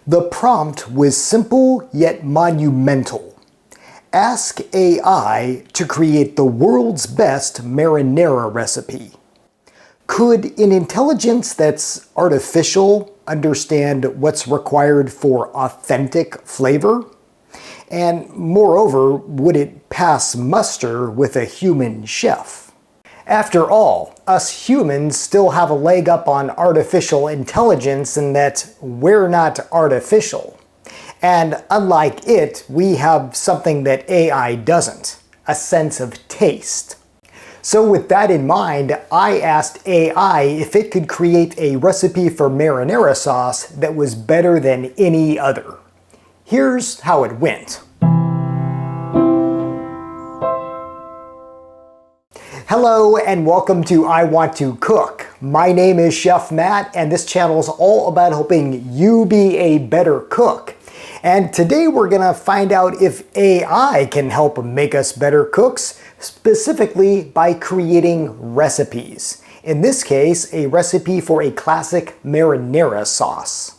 The prompt was simple yet monumental. Ask AI to create the world's best marinara recipe. Could an intelligence that's artificial understand what's required for authentic flavor? And moreover, would it pass muster with a human chef? After all, us humans still have a leg up on artificial intelligence in that we're not artificial. And unlike it, we have something that AI doesn't, a sense of taste. So with that in mind, I asked AI if it could create a recipe for marinara sauce that was better than any other. Here's how it went. Hello and welcome to I Want to Cook. My name is Chef Matt and this channel is all about helping you be a better cook. And today we're gonna find out if AI can help make us better cooks, specifically by creating recipes. In this case, a recipe for a classic marinara sauce.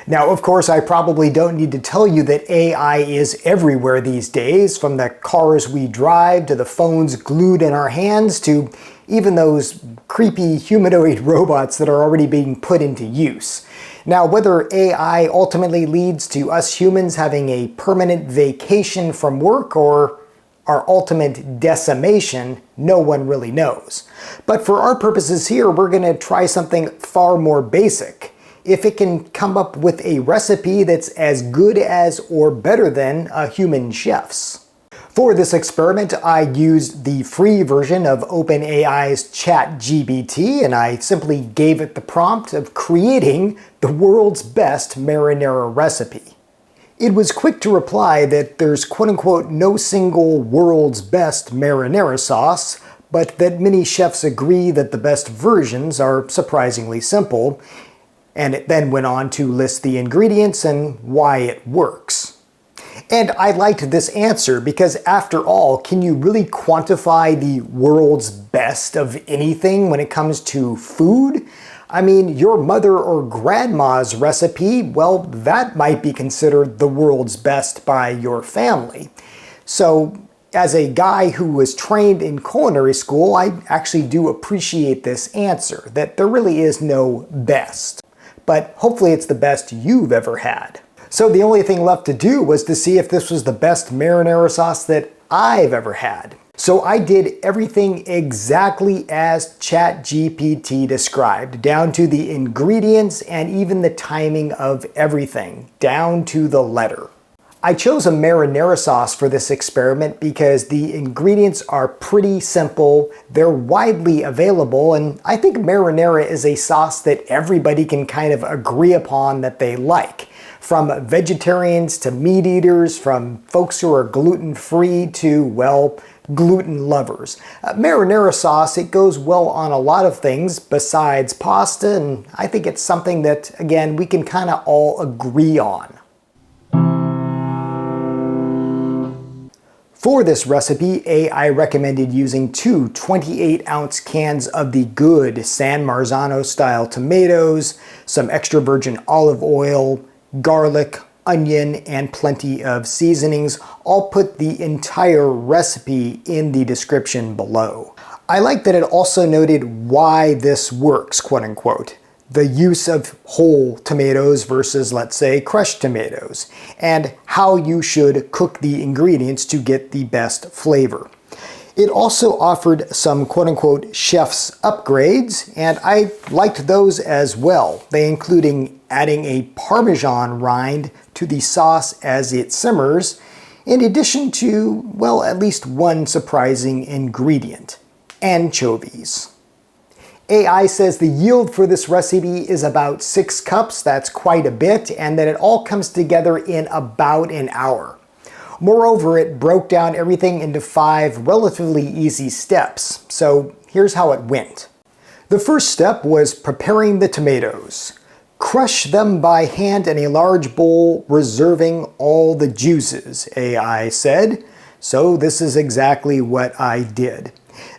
Now, of course, I probably don't need to tell you that AI is everywhere these days, from the cars we drive to the phones glued in our hands to even those creepy humanoid robots that are already being put into use. Now, whether AI ultimately leads to us humans having a permanent vacation from work or our ultimate decimation, no one really knows. But for our purposes here, we're going to try something far more basic. If it can come up with a recipe that's as good as or better than a human chef's. For this experiment, I used the free version of OpenAI's ChatGPT, and I simply gave it the prompt of creating the world's best marinara recipe. It was quick to reply that there's quote-unquote no single world's best marinara sauce, but that many chefs agree that the best versions are surprisingly simple, and it then went on to list the ingredients and why it works. And I liked this answer because after all, can you really quantify the world's best of anything when it comes to food? I mean, your mother or grandma's recipe, well, that might be considered the world's best by your family. So as a guy who was trained in culinary school, I actually do appreciate this answer, that there really is no best. But hopefully it's the best you've ever had. So the only thing left to do was to see if this was the best marinara sauce that I've ever had. So I did everything exactly as ChatGPT described, down to the ingredients and even the timing of everything, down to the letter. I chose a marinara sauce for this experiment because the ingredients are pretty simple, they're widely available, and I think marinara is a sauce that everybody can kind of agree upon that they like. From vegetarians to meat eaters, from folks who are gluten-free to, well, gluten lovers. Marinara sauce, it goes well on a lot of things besides pasta, and I think it's something that, again, we can kind of all agree on. For this recipe, AI recommended using two 28-ounce cans of the good San Marzano-style tomatoes, some extra virgin olive oil, garlic, onion, and plenty of seasonings. I'll put the entire recipe in the description below. I like that it also noted why this works, quote-unquote. The use of whole tomatoes versus, let's say, crushed tomatoes, and how you should cook the ingredients to get the best flavor. It also offered some quote-unquote chef's upgrades, and I liked those as well. They including adding a Parmesan rind to the sauce as it simmers, in addition to, well, at least one surprising ingredient, anchovies. AI says the yield for this recipe is about 6 cups, that's quite a bit, and that it all comes together in about an hour. Moreover, it broke down everything into 5 relatively easy steps, so here's how it went. The first step was preparing the tomatoes. Crush them by hand in a large bowl, reserving all the juices, AI said. So this is exactly what I did.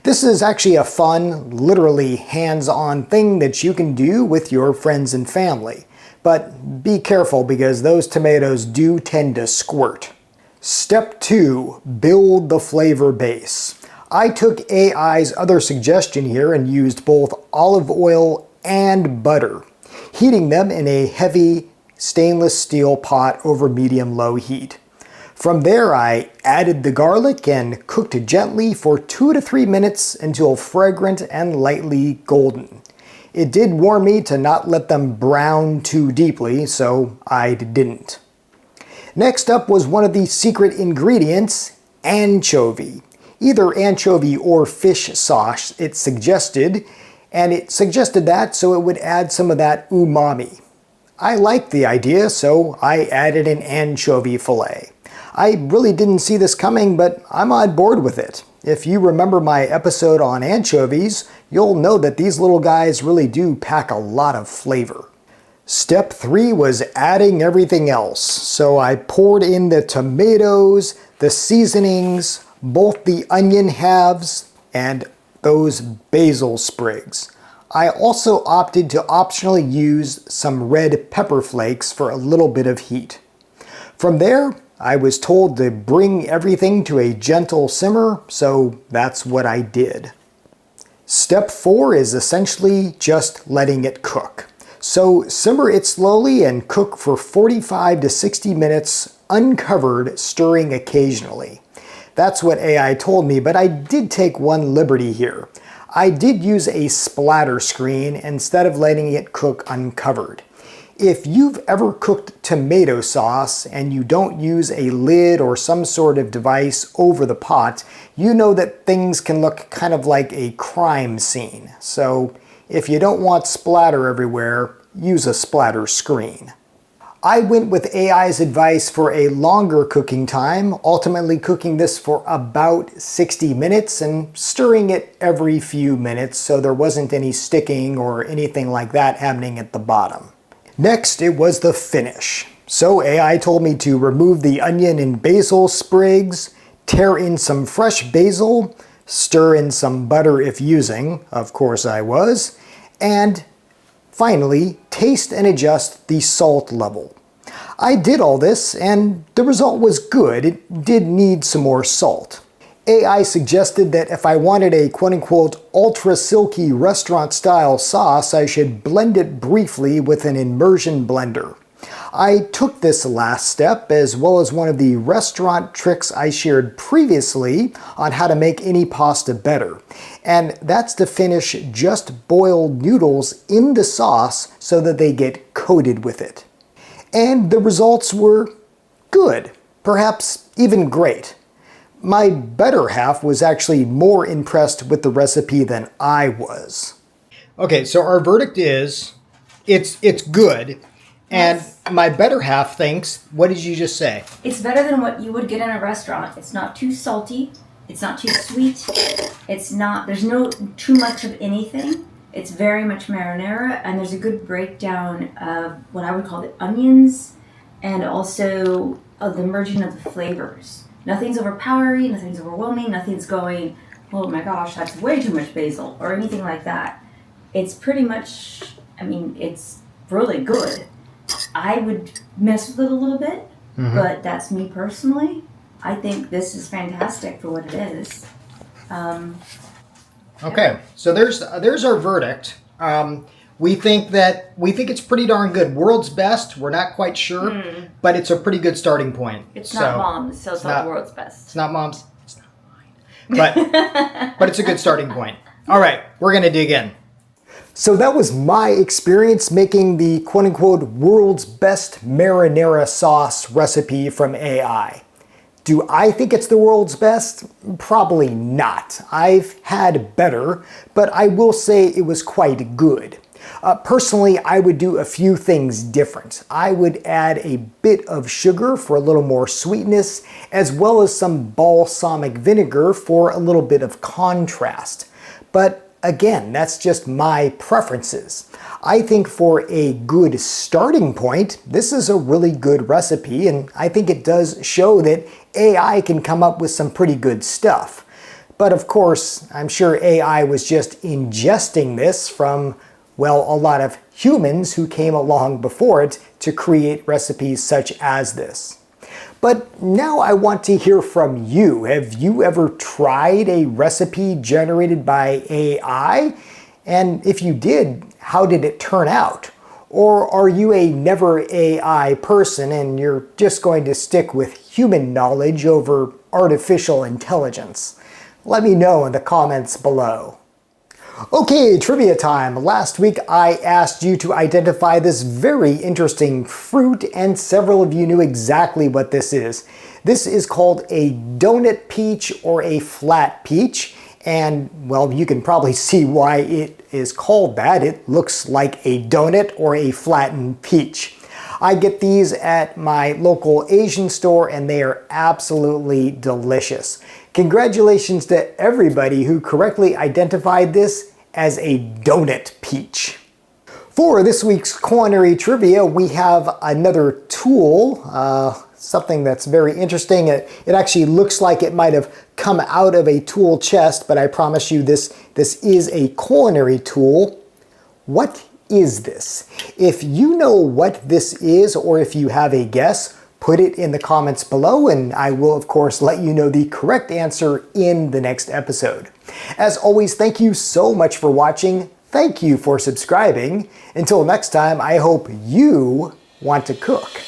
This is actually a fun, literally hands-on thing that you can do with your friends and family. but be careful because those tomatoes do tend to squirt. Step 2, build the flavor base. I took AI's other suggestion here and used both olive oil and butter, heating them in a heavy stainless steel pot over medium-low heat. From there, I added the garlic and cooked it gently for 2 to 3 minutes until fragrant and lightly golden. It did warn me to not let them brown too deeply, so I didn't. Next up was one of the secret ingredients, anchovy. Either anchovy or fish sauce, it suggested that so it would add some of that umami. I liked the idea, so I added an anchovy fillet. I really didn't see this coming, but I'm on board with it. If you remember my episode on anchovies, you'll know that these little guys really do pack a lot of flavor. Step 3 was adding everything else. So I poured in the tomatoes, the seasonings, both the onion halves, and those basil sprigs. I also opted to optionally use some red pepper flakes for a little bit of heat. From there, I was told to bring everything to a gentle simmer, so that's what I did. Step 4 is essentially just letting it cook. So simmer it slowly and cook for 45 to 60 minutes uncovered, stirring occasionally. That's what AI told me, but I did take one liberty here. I did use a splatter screen instead of letting it cook uncovered. If you've ever cooked tomato sauce and you don't use a lid or some sort of device over the pot, you know that things can look kind of like a crime scene. So if you don't want splatter everywhere, use a splatter screen. I went with AI's advice for a longer cooking time, ultimately cooking this for about 60 minutes and stirring it every few minutes so there wasn't any sticking or anything like that happening at the bottom. Next, it was the finish. So AI told me to remove the onion and basil sprigs, tear in some fresh basil, stir in some butter if using, of course I was, and finally, taste and adjust the salt level. I did all this and the result was good. It did need some more salt. AI suggested that if I wanted a quote-unquote ultra silky restaurant-style sauce, I should blend it briefly with an immersion blender. I took this last step as well as one of the restaurant tricks I shared previously on how to make any pasta better. And that's to finish just boiled noodles in the sauce so that they get coated with it. And the results were good, perhaps even great. My better half was actually more impressed with the recipe than I was. Okay, so our verdict is it's good. And Yes. my better half thinks, what did you just say? It's better than what you would get in a restaurant. It's not too salty. It's not too sweet. There's no too much of anything. It's very much marinara, and there's a good breakdown of what I would call the onions and also of the merging of the flavors. Nothing's overpowering, nothing's overwhelming, nothing's going, oh my gosh, that's way too much basil, or anything like that. It's pretty much, it's really good. I would mess with it a little bit, but that's me personally. I think this is fantastic for what it is. Okay, so there's our verdict. We think it's pretty darn good. World's best, we're not quite sure, but it's a pretty good starting point. It's not Mom's, so it's not the world's best. It's not Mom's, it's not mine. But it's a good starting point. All right, we're gonna dig in. So that was my experience making the quote-unquote world's best marinara sauce recipe from AI. Do I think it's the world's best? Probably not. I've had better, but I will say it was quite good. Personally, I would do a few things different. I would add a bit of sugar for a little more sweetness, as well as some balsamic vinegar for a little bit of contrast. But again, that's just my preferences. I think for a good starting point, this is a really good recipe, and I think it does show that AI can come up with some pretty good stuff. But of course, I'm sure AI was just ingesting this from well, a lot of humans who came along before it to create recipes such as this. But now I want to hear from you. Have you ever tried a recipe generated by AI? And if you did, how did it turn out? Or are you a never AI person and you're just going to stick with human knowledge over artificial intelligence? Let me know in the comments below. Okay, trivia time. Last week I asked you to identify this very interesting fruit, and several of you knew exactly what this is. This is called a donut peach or a flat peach, and well, you can probably see why it is called that. It looks like a donut or a flattened peach. I get these at my local Asian store and they are absolutely delicious. Congratulations to everybody who correctly identified this as a donut peach. For this week's culinary trivia, we have another tool, something that's very interesting. It actually looks like it might have come out of a tool chest, but I promise you this is a culinary tool. What is this? If you know what this is, or if you have a guess, put it in the comments below and I will of course let you know the correct answer in the next episode. As always, thank you so much for watching. Thank you for subscribing. Until next time, I hope you want to cook.